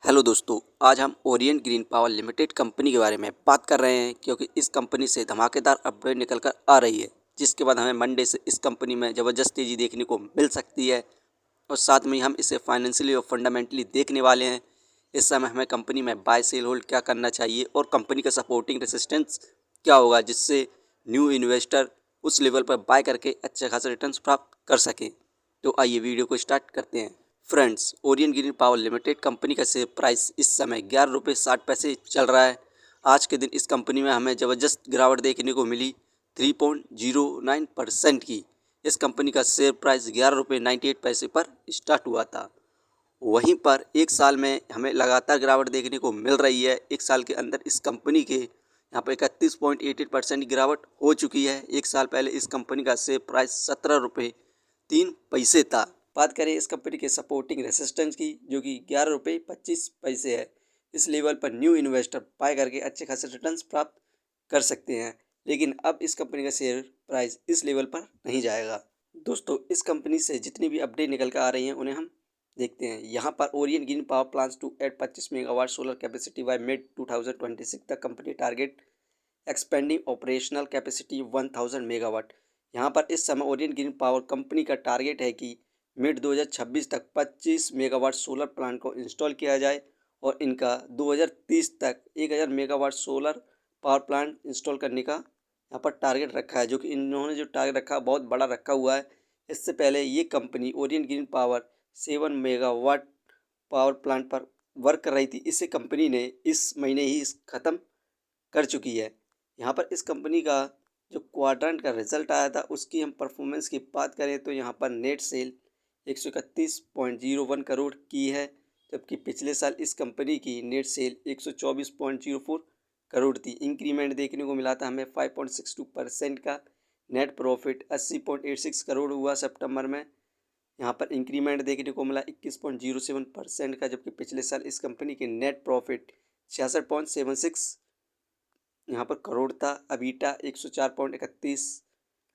Hello दोस्तों, आज हम Orient green power limited company के बारे में बात कर रहे हैं क्योंकि इस कंपनी से धमाकेदार अपडेट निकल कर आ रही है, जिसके बाद हमें मंडे से इस कंपनी में ज़बरदस्त तेज़ी देखने को मिल सकती है और साथ में ही हम इसे फाइनेंशियली और फंडामेंटली देखने वाले हैं। इस समय हमें कंपनी में बाय सेल होल्ड क्या करना चाहिए और कंपनी का सपोर्टिंग रेसिस्टेंस क्या होगा, जिससे न्यू इन्वेस्टर उस लेवल पर बाय करके अच्छे खासे रिटर्न्स प्राप्त कर सकें। तो आइए वीडियो को स्टार्ट करते हैं। Friends, Orion green power limited company का शेयर प्राइस इस समय 11 रुपये 60 पैसे चल रहा है। आज के दिन इस कंपनी में हमें ज़बरदस्त गिरावट देखने को मिली 3.09% की। इस कंपनी का शेयर प्राइस 11 रुपये 98 पैसे पर स्टार्ट हुआ था। वहीं पर एक साल में हमें लगातार गिरावट देखने को मिल रही है। एक साल के अंदर इस कंपनी के यहाँ पर 31.88% गिरावट हो चुकी है। एक साल पहले इस कंपनी का शेयर प्राइस 17 रुपये 3 पैसे था। बात करें इस कंपनी के सपोर्टिंग रेसिस्टेंस की, जो कि 11 रुपये 25 पैसे है। इस लेवल पर न्यू इन्वेस्टर बाय करके अच्छे खासे रिटर्न्स प्राप्त कर सकते हैं, लेकिन अब इस कंपनी का शेयर प्राइस इस लेवल पर नहीं जाएगा। दोस्तों, इस कंपनी से जितनी भी अपडेट निकल कर आ रही हैं उन्हें हम देखते हैं। यहाँ पर Orion green power plans to add 25 megawatt solar capacity by mid 2026 तक company target expanding operational capacity 1000 megawatt. यहाँ पर इस समय ओरियन ग्रीन पावर कंपनी का टारगेट है कि मिड 2026 तक 25 मेगावाट सोलर प्लांट को इंस्टॉल किया जाए और इनका 2030 तक 1000 megawatt solar power plant install करने का यहाँ पर टारगेट रखा है, जो कि इन्होंने जो टारगेट रखा है बहुत बड़ा रखा हुआ है। इससे पहले ये company Orion green power 7 megawatt power plant पर वर्क कर रही थी। इसे कंपनी ने इस महीने ही ख़त्म कर चुकी है। यहाँ पर इस कंपनी का जो क्वाड्रेंट का रिजल्ट आया था उसकी हम परफॉर्मेंस की बात करें तो यहाँ पर नेट सेल 131.01 करोड़ की है, जबकि पिछले साल इस कंपनी की नेट सेल 124.04 करोड़ थी। इंक्रीमेंट देखने को मिला था हमें 5.62% का। नेट प्रॉफिट 80.86 करोड़ हुआ सितंबर में। यहाँ पर इंक्रीमेंट देखने को मिला 21.07% का, जबकि पिछले साल इस कंपनी के नेट प्रॉफिट 66.76 यहाँ पर करोड़ था। अबीटा 104.31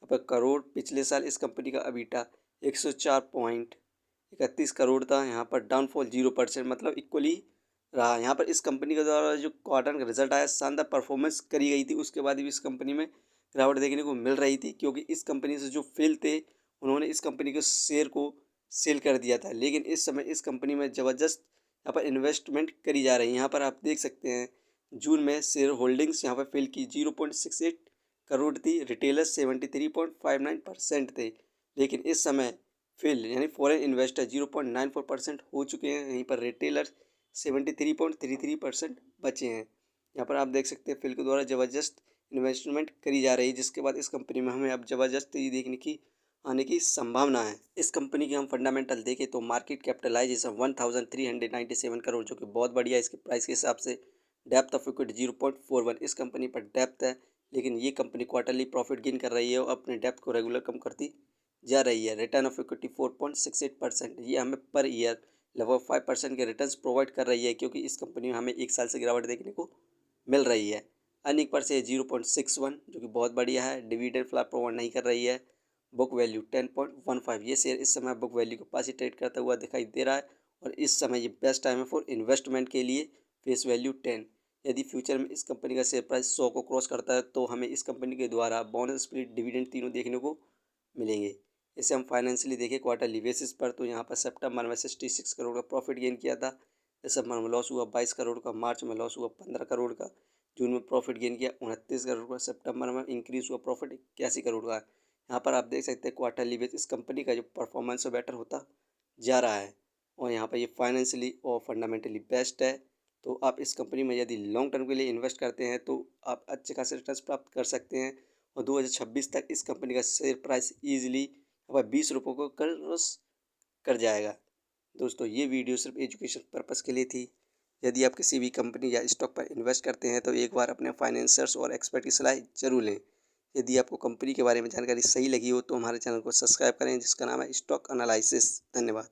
यहाँ पर करोड़। पिछले साल इस कंपनी का अबीटा 104.31 करोड़ था। यहाँ पर डाउनफॉल 0%, मतलब इक्वली रहा। यहाँ पर इस कंपनी के द्वारा जो क्वार्टर का रिजल्ट आया, शानदार परफॉर्मेंस करी गई थी। उसके बाद भी इस कंपनी में गिरावट देखने को मिल रही थी, क्योंकि इस कंपनी से जो फेल थे उन्होंने इस कंपनी के शेयर को सेल कर दिया था। लेकिन इस समय इस कंपनी में ज़बरदस्त यहाँ पर इन्वेस्टमेंट करी जा रही है। यहाँ पर आप देख सकते हैं जून में शेयर होल्डिंग्स यहाँ पर फिल की 0.68 करोड़ थी। रिटेलर्स 73.59% थे, लेकिन इस समय फिल यानी फॉरेन इन्वेस्टर 0.94% हो चुके हैं। यहीं पर रिटेलर्स 73.33% बचे हैं। यहाँ पर आप देख सकते हैं फिल के द्वारा ज़बरदस्त इन्वेस्टमेंट करी जा रही है, जिसके बाद इस कंपनी में हमें अब ज़बरदस्त तेजी देखने की आने की संभावना है। इस कंपनी के हम फंडामेंटल देखें तो मार्केट कैपिटलाइजेशन 1397 करोड़, जो कि बहुत बढ़िया है इसके प्राइस के हिसाब से। डेप्थ ऑफ इक्विटी 0.41, इस कंपनी पर डेप्थ है, लेकिन ये कंपनी क्वार्टरली प्रॉफिट गेन कर रही है और अपने डेप्थ को रेगुलर कम करती जा रही है। रिटर्न ऑफ इक्विटी 4.68%, ये हमें पर ईयर लगभग 5% के रिटर्न्स प्रोवाइड कर रही है, क्योंकि इस कंपनी में हमें एक साल से गिरावट देखने को मिल रही है। अर्निंग पर से 0.61, जो कि बहुत बढ़िया है। डिविडेंड फ्लैप प्रोवाइड नहीं कर रही है। बुक वैल्यू 10.15, ये शेयर इस समय बुक वैल्यू के पास ही ट्रेड करता हुआ दिखाई दे रहा है और इस समय ये बेस्ट टाइम है फॉर इन्वेस्टमेंट के लिए। Face value 10। यदि फ्यूचर में इस कंपनी का शेयर प्राइस 100 को क्रॉस करता है तो हमें इस कंपनी के द्वारा बोनस स्प्लिट डिविडेंड तीनों देखने को मिलेंगे। इसे हम फाइनेंशियली देखें क्वार्टरली बेसिस पर तो यहाँ पर सितंबर में 66 करोड़ का प्रॉफिट गेन किया था। दिसंबर में लॉस हुआ 22 करोड़ का। मार्च में लॉस हुआ 15 करोड़ का। जून में प्रॉफिट गेन किया 29 करोड़ का। सितंबर में इंक्रीज हुआ प्रॉफिट 81 करोड़ का। यहाँ पर आप देख सकते हैं क्वार्टरली बेस इस कंपनी का जो परफॉर्मेंस है बेटर होता जा रहा है और यहाँ पर ये फाइनेंशियली और फंडामेंटली बेस्ट है। तो आप इस कंपनी में यदि लॉन्ग टर्म के लिए इन्वेस्ट करते हैं तो आप अच्छे खासे रिटर्न्स प्राप्त कर सकते हैं और 2026 तक इस कंपनी का शेयर प्राइस ईजिली 20 रुपये को क्रॉस कर जाएगा। दोस्तों, ये वीडियो सिर्फ एजुकेशन पर्पज़ के लिए थी। यदि आप किसी भी कंपनी या स्टॉक पर इन्वेस्ट करते हैं तो एक बार अपने फाइनेंसर्स और एक्सपर्ट की सलाह जरूर लें। यदि आपको कंपनी के बारे में जानकारी सही लगी हो तो हमारे चैनल को सब्सक्राइब करें, जिसका नाम है स्टॉक एनालिसिस। धन्यवाद।